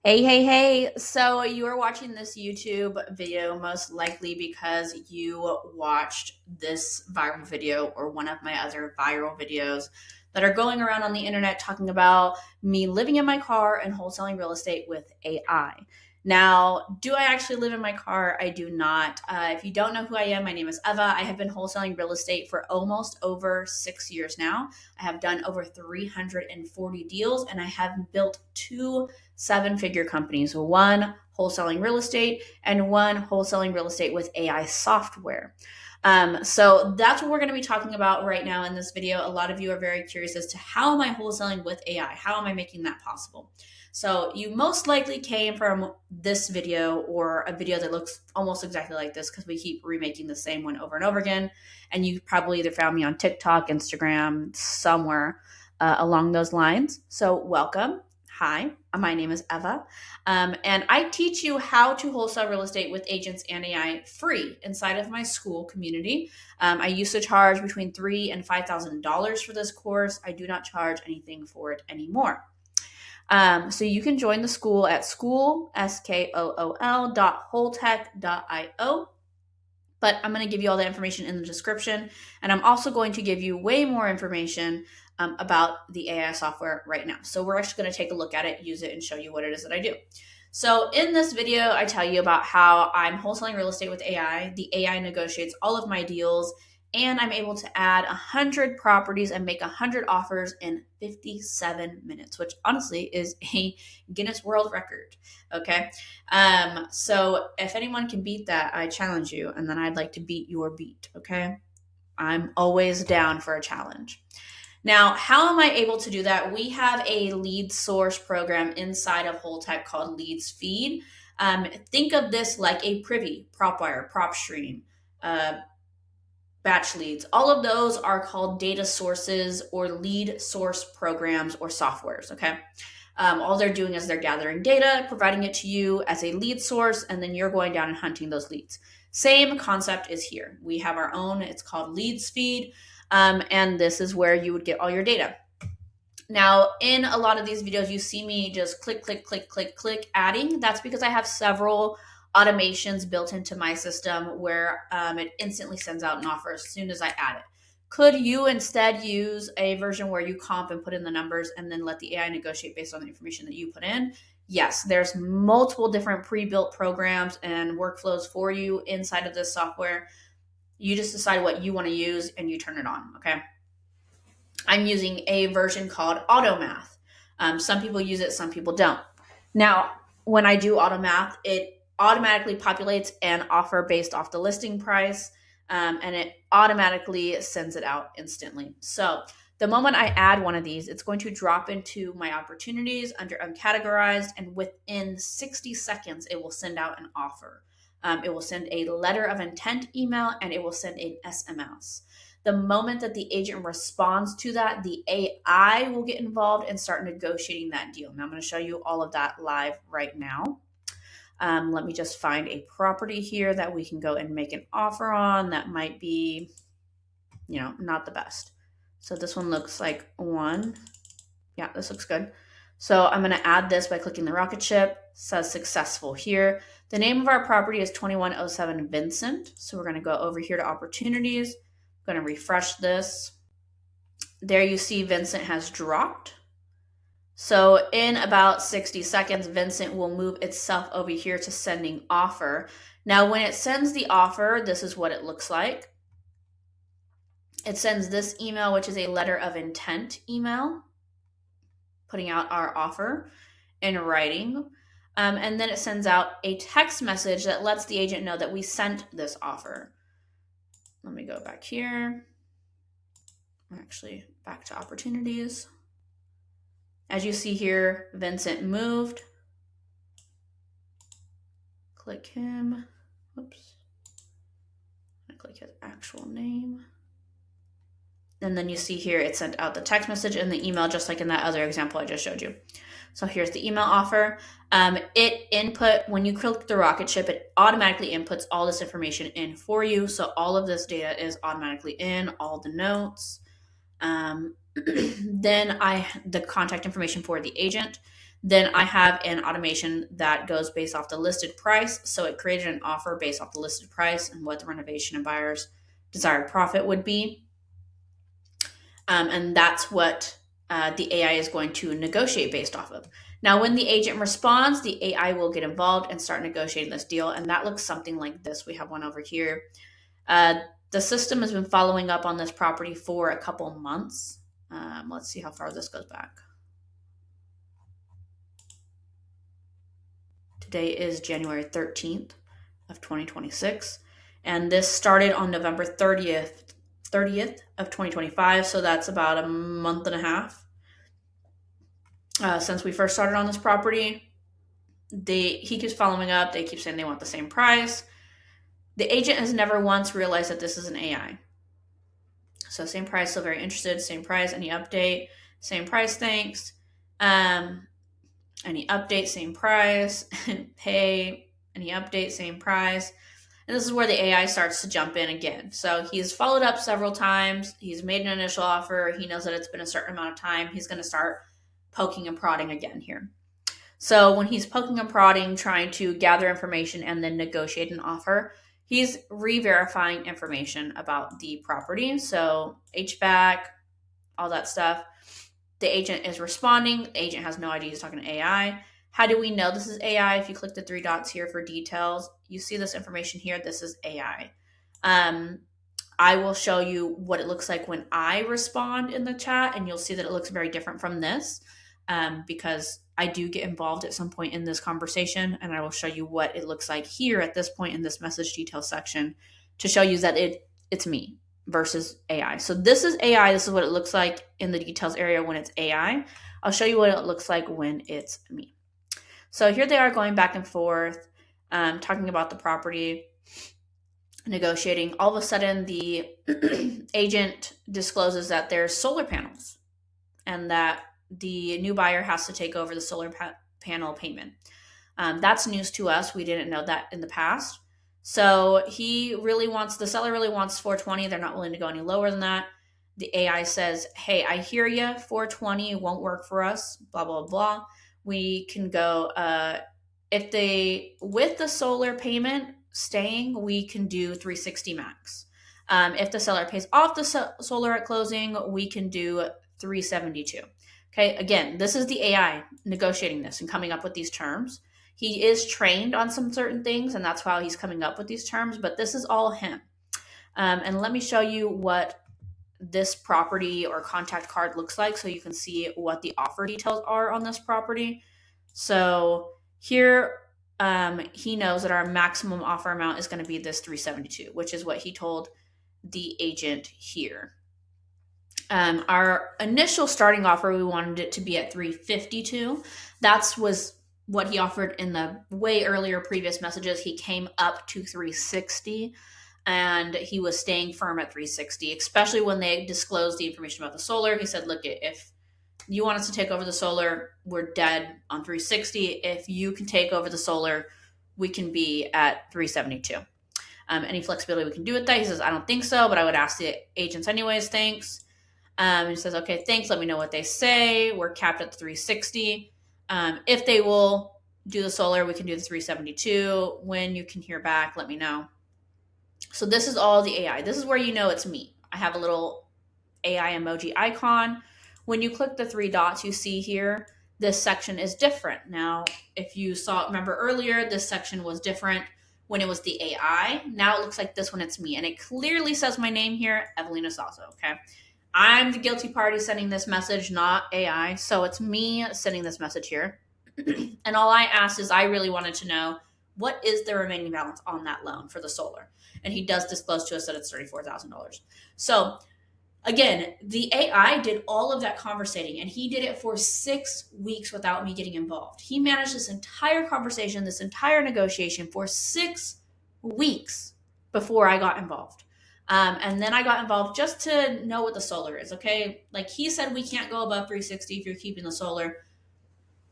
Hey. So you are watching this YouTube video most likely because you watched this viral video or one of my other viral videos that are going around on the internet talking about me living in my car and wholesaling real estate with AI. Now, do I actually live in my car? I do not. If you don't know who I am, my name is Eva. I have been wholesaling real estate for almost over 6 years now. I have done over 340 deals and I have built two seven-figure companies, one wholesaling real estate and one wholesaling real estate with AI software. So that's what we're going to be talking about right now in this video. A lot of you are very curious as to how am I wholesaling with AI? How am I making that possible? So you most likely came from this video or a video that looks almost exactly like this because we keep remaking the same one over and over again. And you probably either found me on TikTok, Instagram, somewhere along those lines. So welcome. Hi, my name is Eva, and I teach you how to wholesale real estate with agents and AI free inside of my school community. I used to charge between $3,000 and $5,000 for this course. I do not charge anything for it anymore. So you can join the school at school.wholtek.io. But I'm going to give you all the information in the description. And I'm also going to give you way more information about the AI software right now. So we're actually going to take a look at it, use it, and show you what it is that I do. So in this video, I tell you about how I'm wholesaling real estate with AI. The AI negotiates all of my deals, and I'm able to add 100 properties and make 100 offers in 57 minutes, which honestly is a Guinness World Record. Okay. So if anyone can beat that, I challenge you, and then I'd like to beat your beat. Okay. I'm always down for a challenge. Now, how am I able to do that? We have a lead source program inside of Wholetek called Leads Feed. Think of this like a Privy, PropWire, Propstream, Batchleads. All of those are called data sources or lead source programs or softwares. Okay. All they're doing is they're gathering data, providing it to you as a lead source, and then you're going down and hunting those leads. Same concept is here. We have our own, it's called Leads Feed, and this is where you would get all your data. Now, in a lot of these videos, you see me just click, adding. That's because I have several automations built into my system where it instantly sends out an offer as soon as I add it. Could you instead use a version where you comp and put in the numbers and then let the AI negotiate based on the information that you put in? Yes, there's multiple different pre-built programs and workflows for you inside of this software. You just decide what you want to use and you turn it on, okay? I'm using a version called Automath. Some people use it, some people don't. Now, when I do Automath, it automatically populates an offer based off the listing price, and it automatically sends it out instantly. So the moment I add one of these, it's going to drop into my opportunities under uncategorized, and within 60 seconds, it will send out an offer. It will send a letter of intent email, and it will send an SMS. The moment that the agent responds to that, the AI will get involved and start negotiating that deal. Now I'm going to show you all of that live right now. Let me just find a property here that we can go and make an offer on that might be, not the best. So this one looks like one. Yeah, this looks good. So I'm going to add this by clicking the rocket ship. It says successful here. The name of our property is 2107 Vincent. So we're going to go over here to opportunities. I'm going to refresh this. There you see Vincent has dropped. So in about 60 seconds, Vincent will move itself over here to sending offer. Now, when it sends the offer, this is what it looks like. It sends this email, which is a letter of intent email, putting out our offer in writing. And then it sends out a text message that lets the agent know that we sent this offer. Let me go back here. Actually, back to opportunities. As you see here, Vincent moved. Click him. Whoops. I click his actual name. And then you see here, it sent out the text message and the email, just like in that other example I just showed you. So here's the email offer. When you click the rocket ship, it automatically inputs all this information in for you. So all of this data is automatically in, all the notes. Then the contact information for the agent. Then I have an automation that goes based off the listed price. So it created an offer based off the listed price and what the renovation and buyer's desired profit would be. And that's what the AI is going to negotiate based off of. Now, when the agent responds, the AI will get involved and start negotiating this deal. And that looks something like this. We have one over here. The system has been following up on this property for a couple months. Let's see how far this goes back. Today is January 13th of 2026. And this started on November 30th of 2025. So that's about a month and a half since we first started on this property. He keeps following up. They keep saying they want the same price. The agent has never once realized that this is an AI. So same price, still very interested. Same price, any update? Same price, thanks. Any update, same price. Pay, any update, same price. And this is where the AI starts to jump in again. So he's followed up several times. He's made an initial offer. He knows that it's been a certain amount of time. He's going to start poking and prodding again here. So when he's poking and prodding, trying to gather information and then negotiate an offer, he's re-verifying information about the property. So HVAC, all that stuff. The agent is responding. The agent has no idea he's talking to AI. How do we know this is AI? If you click the three dots here for details, you see this information here. This is AI. I will show you what it looks like when I respond in the chat, and you'll see that it looks very different from this because I do get involved at some point in this conversation, and I will show you what it looks like here at this point in this message details section to show you that it's me versus AI. So this is AI. This is what it looks like in the details area when it's AI. I'll show you what it looks like when it's me. So here they are going back and forth, talking about the property, negotiating. All of a sudden, the agent discloses that there's solar panels and that the new buyer has to take over the solar panel payment. That's news to us. We didn't know that in the past. So the seller really wants 420. They're not willing to go any lower than that. The AI says, hey, I hear you. 420 won't work for us, blah, blah, blah. We can go, with the solar payment staying, we can do 360 max. If the seller pays off the solar at closing, we can do 372. Okay, again, this is the AI negotiating this and coming up with these terms. He is trained on some certain things, and that's how he's coming up with these terms, but this is all him. And let me show you what this property or contact card looks like so you can see what the offer details are on this property. So here, he knows that our maximum offer amount is going to be this 372, which is what he told the agent here. Our initial starting offer, we wanted it to be at 352. That was what he offered in the way earlier previous messages. He came up to 360 and he was staying firm at 360, especially when they disclosed the information about the solar. He said, look, if you want us to take over the solar, we're dead on 360. If you can take over the solar, we can be at 372. Any flexibility we can do with that? He says, I don't think so, but I would ask the agents anyways. Thanks. He says, okay, thanks. Let me know what they say. We're capped at the 360. If they will do the solar, we can do the 372. When you can hear back, let me know. So this is all the AI. This is where you know it's me. I have a little AI emoji icon. When you click the three dots you see here, this section is different. Now, if you remember earlier, this section was different when it was the AI. Now it looks like this when it's me. And it clearly says my name here, Evelina Sasso, okay? I'm the guilty party sending this message, not AI. So it's me sending this message here. And all I asked is I really wanted to know, what is the remaining balance on that loan for the solar? And he does disclose to us that it's $34,000. So again, the AI did all of that conversating, and he did it for 6 weeks without me getting involved. He managed this entire conversation, this entire negotiation for 6 weeks before I got involved. And then I got involved just to know what the solar is, okay? Like he said, we can't go above 360 if you're keeping the solar.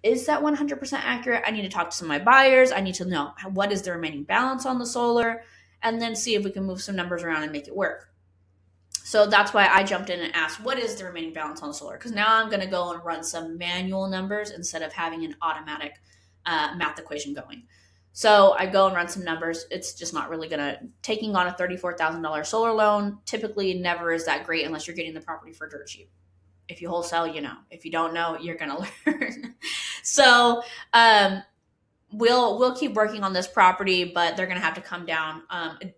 Is that 100% accurate? I need to talk to some of my buyers. I need to know what is the remaining balance on the solar, and then see if we can move some numbers around and make it work. So that's why I jumped in and asked, what is the remaining balance on the solar? Because now I'm going to go and run some manual numbers instead of having an automatic math equation going. So I go and run some numbers. It's just not really going to, taking on a $34,000 solar loan typically never is that great unless you're getting the property for dirt cheap. If you wholesale, you know. If you don't know, you're going to learn. So, we'll keep working on this property, but they're going to have to come down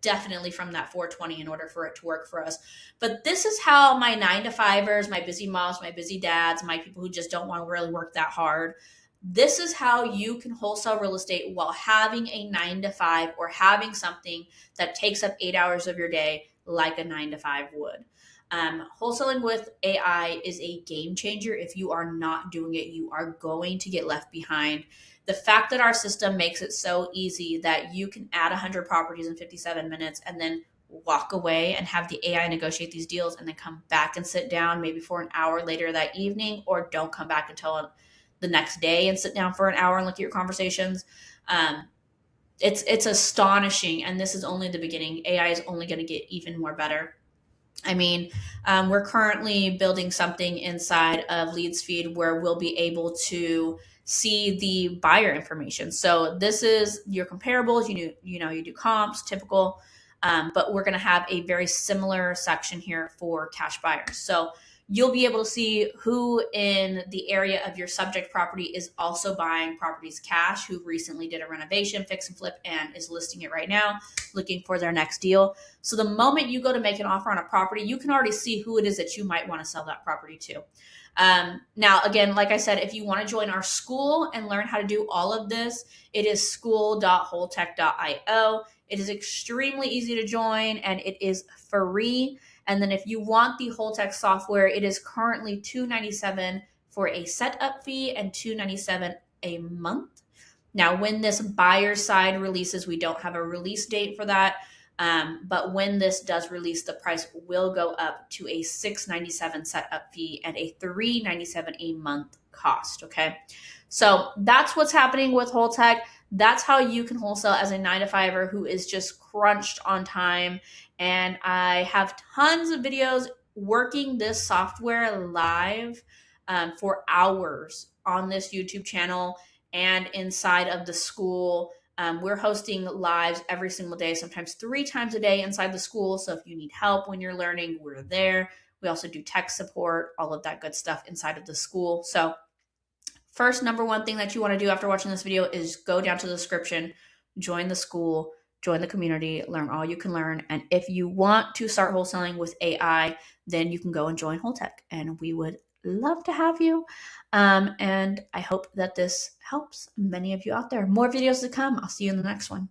definitely from that 420 in order for it to work for us. But this is how my 9-to-5ers, my busy moms, my busy dads, my people who just don't want to really work that hard, this is how you can wholesale real estate while having a 9-to-5 or having something that takes up 8 hours of your day like a 9-to-5 would. Wholesaling with AI is a game changer. If you are not doing it, you are going to get left behind. The fact that our system makes it so easy that you can add 100 properties in 57 minutes and then walk away and have the AI negotiate these deals and then come back and sit down maybe for an hour later that evening, or don't come back until the next day and sit down for an hour and look at your conversations. It's astonishing, and this is only the beginning. AI is only going to get even more better. I mean, we're currently building something inside of Leads Feed where we'll be able to see the buyer information. So this is your comparables. You do comps, typical, but we're going to have a very similar section here for cash buyers. So you'll be able to see who in the area of your subject property is also buying properties cash, who recently did a renovation, fix and flip, and is listing it right now, looking for their next deal. So the moment you go to make an offer on a property, you can already see who it is that you might want to sell that property to. Now, again, like I said, if you want to join our school and learn how to do all of this, it is school.wholetek.io. It is extremely easy to join and it is free. And then if you want the Wholetek software, it is currently $297 for a setup fee and $297 a month. Now, when this buyer side releases, we don't have a release date for that. But when this does release, the price will go up to a $697 setup fee and a $397 a month cost. Okay. So that's what's happening with Wholetek. That's how you can wholesale as a 9-to-5er who is just crunched on time. And I have tons of videos working this software live for hours on this YouTube channel and inside of the school. We're hosting lives every single day, sometimes 3 times a day inside the school. So if you need help when you're learning, we're there. We also do tech support, all of that good stuff inside of the school. So first, number one thing that you want to do after watching this video is go down to the description, join the school, join the community, learn all you can learn. And if you want to start wholesaling with AI, then you can go and join Wholetek, and we would love to have you. And I hope that this helps many of you out there. More videos to come. I'll see you in the next one.